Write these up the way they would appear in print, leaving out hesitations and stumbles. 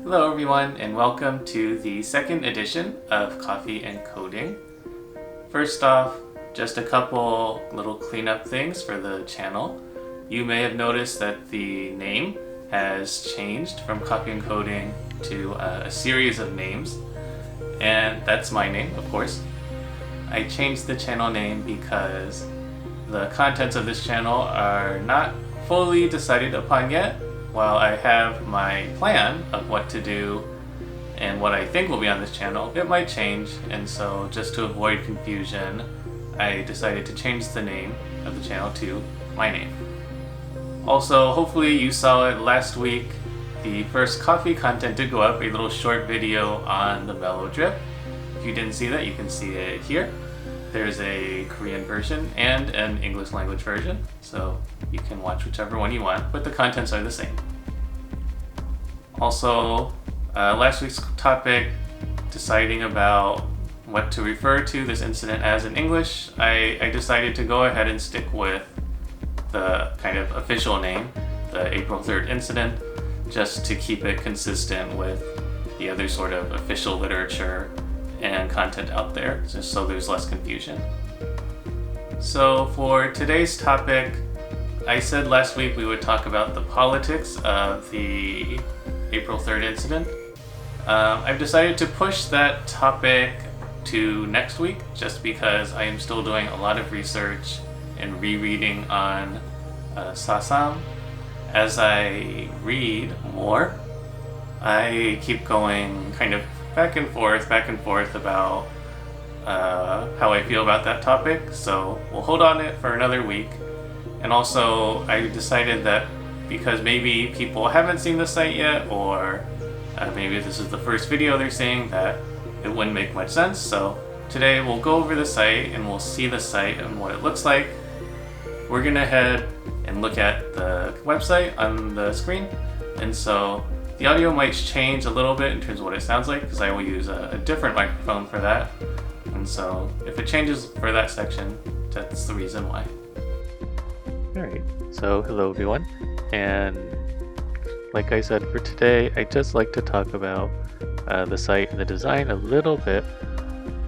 Hello everyone and welcome to the second edition of Coffee and Coding. First off, just a couple little cleanup things for the channel. You may have noticed that the name has changed from Coffee and Coding to a series of names, and that's my name, of course. I changed the channel name because the contents of this channel are not fully decided upon yet. While I have my plan of what to do and what I think will be on this channel, it might change, and so just to avoid confusion, I decided to change the name of the channel to my name. Also, hopefully you saw it last week. The first coffee content did go up, a little short video on the mellow drip. If you didn't see that, you can see it here. There's a Korean version and an English language version, so you can watch whichever one you want, but the contents are the same. Also, last week's topic, deciding about what to refer to this incident as in English, I decided to go ahead and stick with the kind of official name, the April 3rd incident, just to keep it consistent with the other sort of official literature and content out there, just so there's less confusion. So for today's topic, I said last week we would talk about the politics of the April 3rd incident. I've decided to push that topic to next week just because I am still doing a lot of research and rereading on Sasam. As I read more, I keep going kind of back and forth about how I feel about that topic, so we'll hold on it for another week. And also, I decided that because maybe people haven't seen the site yet, or maybe this is the first video they're seeing, that it wouldn't make much sense. So today we'll go over the site and we'll see the site and what it looks like. We're gonna head and look at the website on the screen, and so the audio might change a little bit in terms of what it sounds like because I will use a different microphone for that. And so if it changes for that section, that's the reason why. Alright, so hello everyone, and like I said, for today I'd just like to talk about the site and the design a little bit.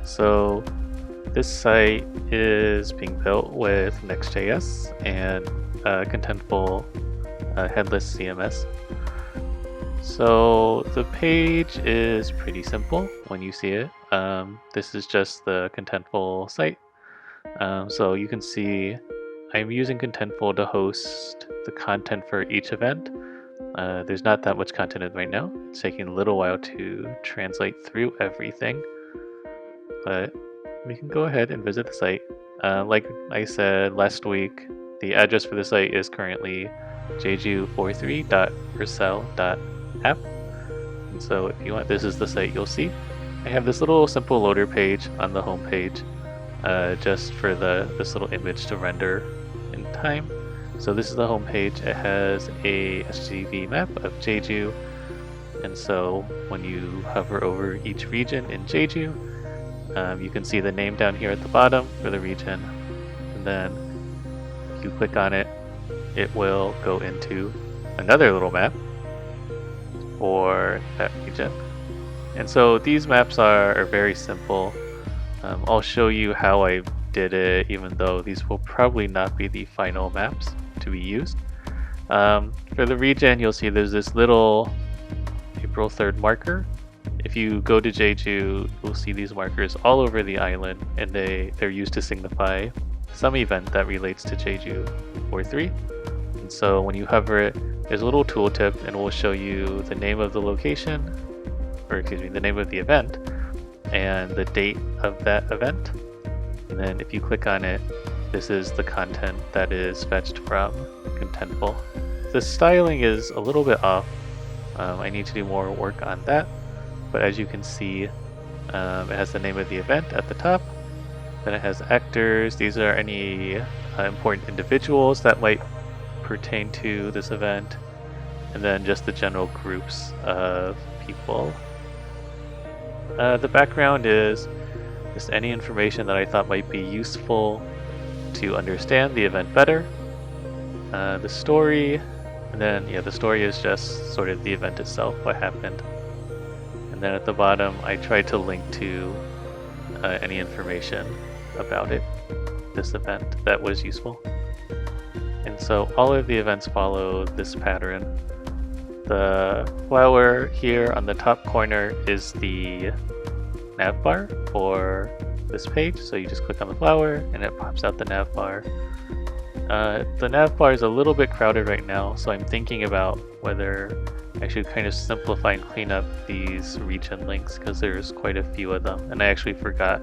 So this site is being built with Next.js and Contentful headless CMS. So the page is pretty simple when you see it. This is just the Contentful site. So you can see I'm using Contentful to host the content for each event. There's not that much content right now. It's taking a little while to translate through everything, but we can go ahead and visit the site. Like I said last week, the address for the site is currently jeju43.ursel.app. And so if you want, this is the site you'll see. I have this little simple loader page on the home page, just for this little image to render in time. So this is the home page. It has a SGV map of Jeju, and so when you hover over each region in Jeju, you can see the name down here at the bottom for the region, and then if you click on it, it will go into another little map for that region. And so these maps are very simple. I'll show you how I did it, even though these will probably not be the final maps to be used. For the region, you'll see there's this little April 3rd marker. If you go to Jeju, you'll see these markers all over the island, and they're used to signify some event that relates to Jeju 4.3. And so when you hover it, there's a little tooltip, and we'll show you the name of the location, or excuse me, the name of the event, and the date of that event. And then if you click on it, this is the content that is fetched from Contentful. The styling is a little bit off. I need to do more work on that. But as you can see, it has the name of the event at the top. Then it has actors. These are any important individuals that might pertain to this event. And then just the general groups of people. The background is just any information that I thought might be useful to understand the event better. The story, and then the story is just sort of the event itself, what happened. And then at the bottom, I tried to link to any information about it, this event, that was useful. And so all of the events follow this pattern. The flower here on the top corner is the nav bar for this page. So you just click on the flower and it pops out the nav bar. The nav bar is a little bit crowded right now, so I'm thinking about whether I should kind of simplify and clean up these region links because there's quite a few of them. And I actually forgot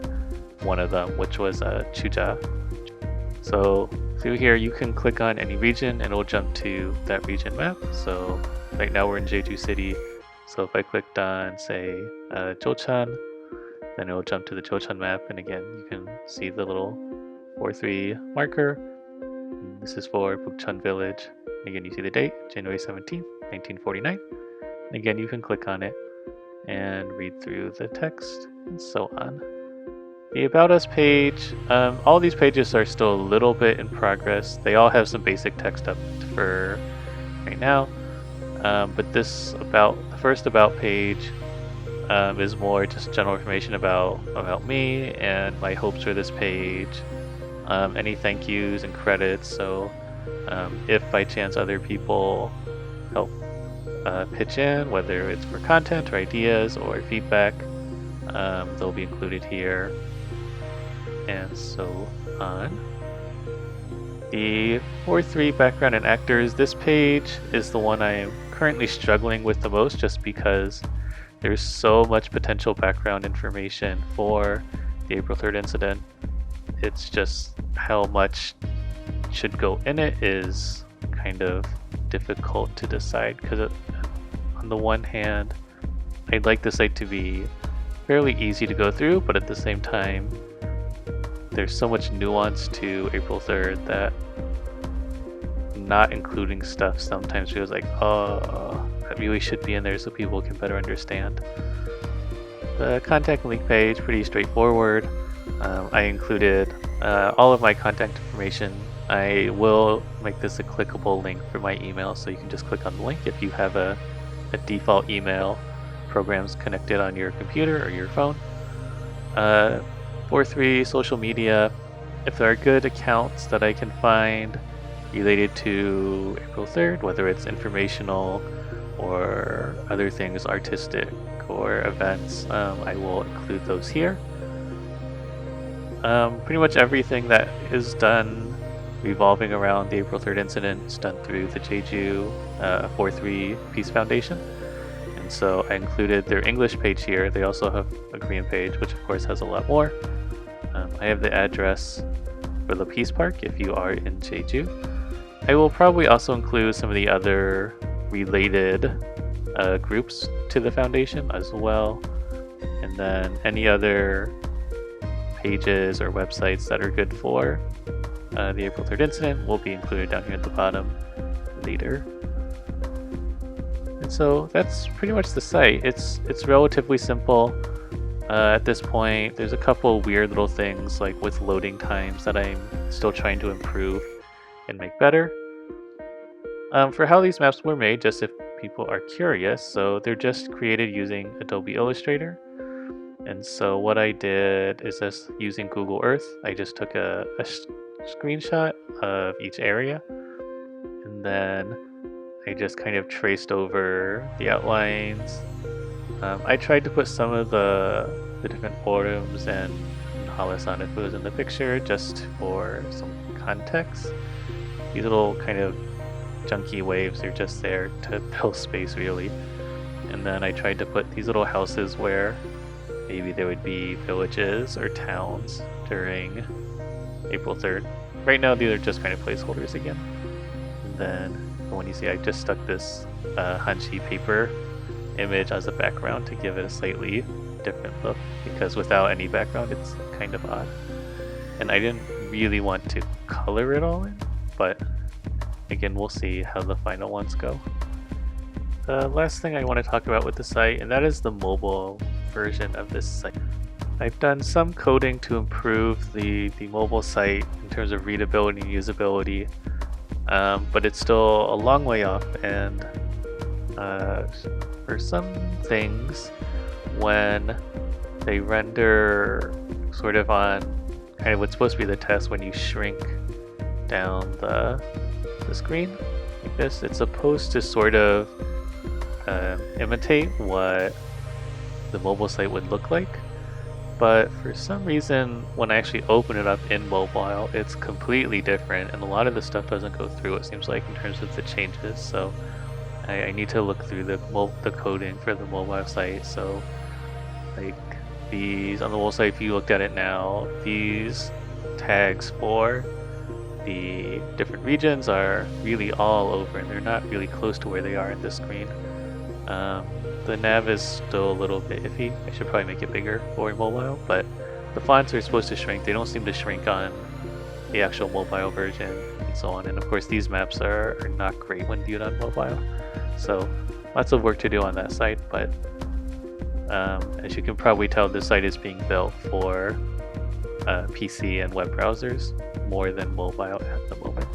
one of them, which was Chuja. So through here, you can click on any region and it'll jump to that region map. So right now we're in Jeju City. So if I clicked on, say, Jocheon, then it'll jump to the Jocheon map. And again, you can see the little 4-3 marker. And this is for Bukchon Village. And again, you see the date, January 17th, 1949. And again, you can click on it and read through the text and so on. The About Us page, all these pages are still a little bit in progress. They all have some basic text up for right now. But this the first About page is more just general information about me and my hopes for this page. Any thank yous and credits. So if by chance other people help pitch in, whether it's for content or ideas or feedback, they'll be included here. And so on. The 4-3 background and actors, this page is the one I am currently struggling with the most just because there's so much potential background information for the April 3rd incident. It's just how much should go in it is kind of difficult to decide because on the one hand, I'd like the site to be fairly easy to go through, but at the same time, there's so much nuance to April 3rd that not including stuff sometimes feels like, oh, that really should be in there so people can better understand. The contact link page, pretty straightforward. I included all of my contact information. I will make this a clickable link for my email, so you can just click on the link if you have a default email programs connected on your computer or your phone. 4-3 social media, if there are good accounts that I can find related to April 3rd, whether it's informational or other things artistic or events, I will include those here. Pretty much everything that is done revolving around the April 3rd incident is done through the Jeju 4-3 Peace Foundation. And so I included their English page here. They also have a Korean page, which of course has a lot more. I have the address for the Peace Park if you are in Jeju. I will probably also include some of the other related groups to the foundation as well. And then any other pages or websites that are good for the April 3rd incident will be included down here at the bottom later. And so that's pretty much the site. It's relatively simple. At this point, there's a couple weird little things like with loading times that I'm still trying to improve and make better. For how these maps were made, just if people are curious, so they're just created using Adobe Illustrator. And so what I did is just using Google Earth, I just took a screenshot of each area, and then I just kind of traced over the outlines. I tried to put some of the different forums and Halasan if it was in the picture just for some context. These little kind of junky waves are just there to fill space really. And then I tried to put these little houses where maybe there would be villages or towns during April 3rd. Right now these are just kind of placeholders again. And then when you see I just stuck this Hanshi paper image as a background to give it a slightly different look because without any background it's kind of odd. And I didn't really want to color it all in, but again we'll see how the final ones go. The last thing I want to talk about with the site, and that is the mobile version of this site. I've done some coding to improve the mobile site in terms of readability and usability, but it's still a long way off, and for some things when they render sort of on kind of what's supposed to be the test when you shrink down the screen like this, it's supposed to sort of imitate what the mobile site would look like. But for some reason, when I actually open it up in mobile, it's completely different, and a lot of the stuff doesn't go through, it seems like, in terms of the changes. So I need to look through the coding for the mobile site. So like these on the mobile site, if you looked at it now, these tags for the different regions are really all over, and they're not really close to where they are in this screen. The nav is still a little bit iffy. I should probably make it bigger for mobile, but the fonts are supposed to shrink. They don't seem to shrink on the actual mobile version and so on. And of course these maps are not great when viewed on mobile. So lots of work to do on that site, but as you can probably tell, this site is being built for PC and web browsers more than mobile at the moment.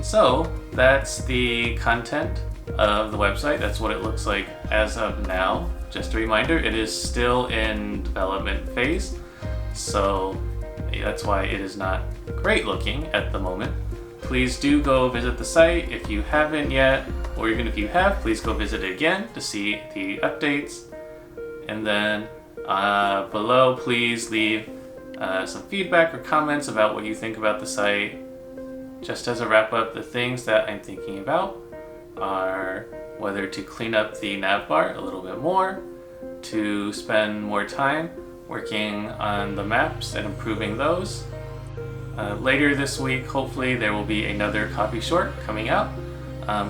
So that's the content of the website. That's what it looks like as of now. Just a reminder, it is still in development phase, so that's why it is not great looking at the moment. Please do go visit the site if you haven't yet, or even if you have, please go visit it again to see the updates. And then below, please leave some feedback or comments about what you think about the site. Just as a wrap up, the things that I'm thinking about are whether to clean up the nav bar a little bit more, to spend more time working on the maps and improving those. Later this week, hopefully, there will be another coffee short coming out,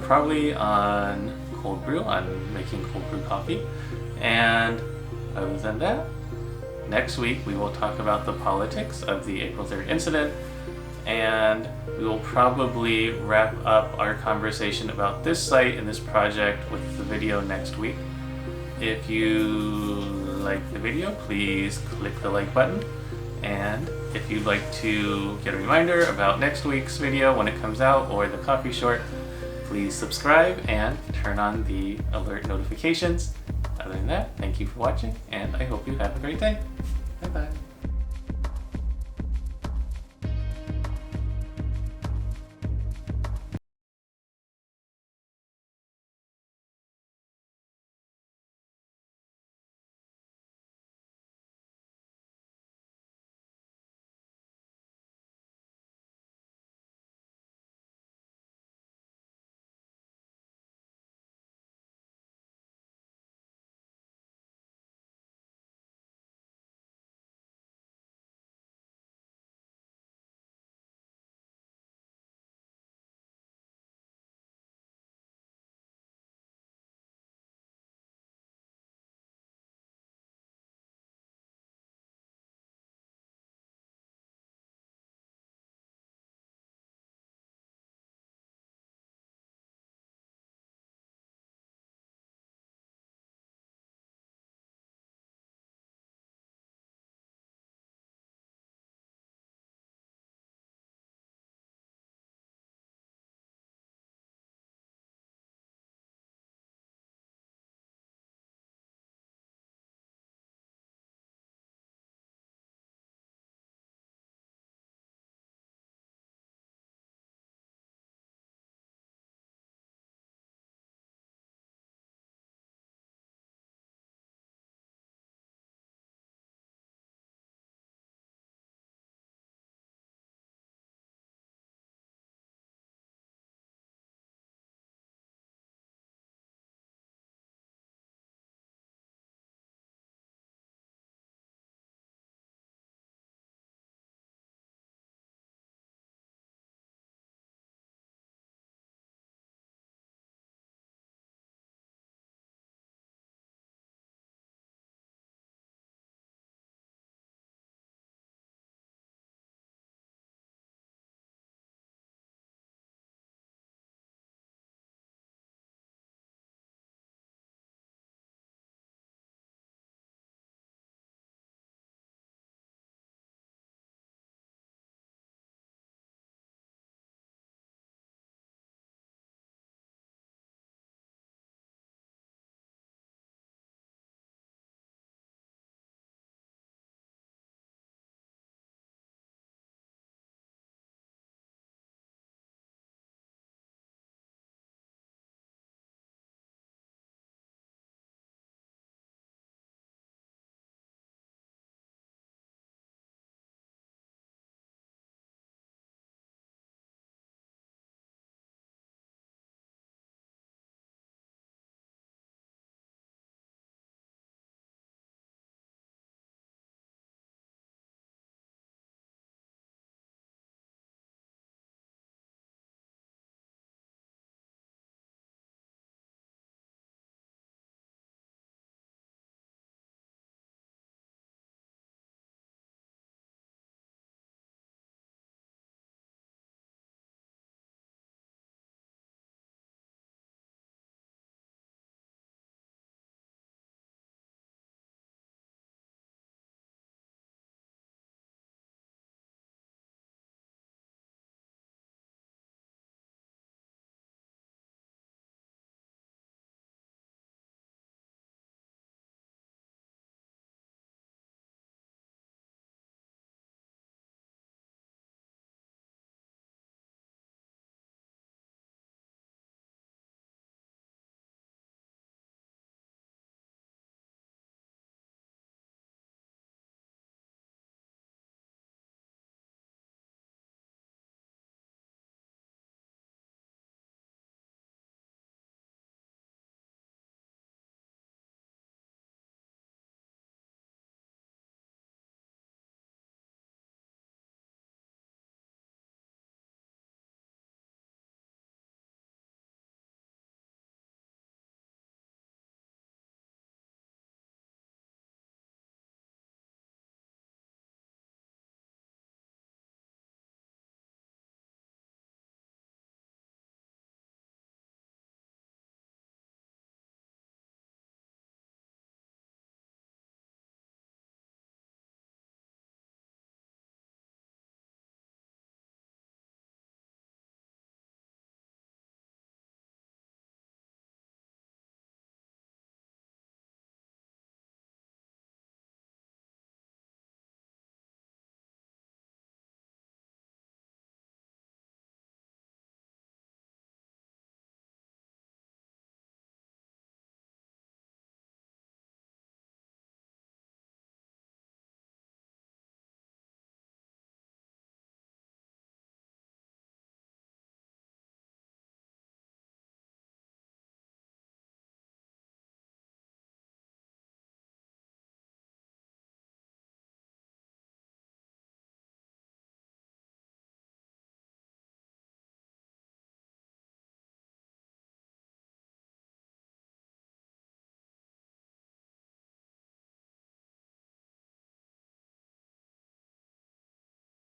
probably on cold brew, on making cold brew coffee. And other than that, next week we will talk about the politics of the April 3rd incident, and we will probably wrap up our conversation about this site and this project with the video next week. If you like the video, please click the like button. And if you'd like to get a reminder about next week's video when it comes out, or the coffee short, please subscribe and turn on the alert notifications. Other than that, thank you for watching, and I hope you have a great day. Bye bye.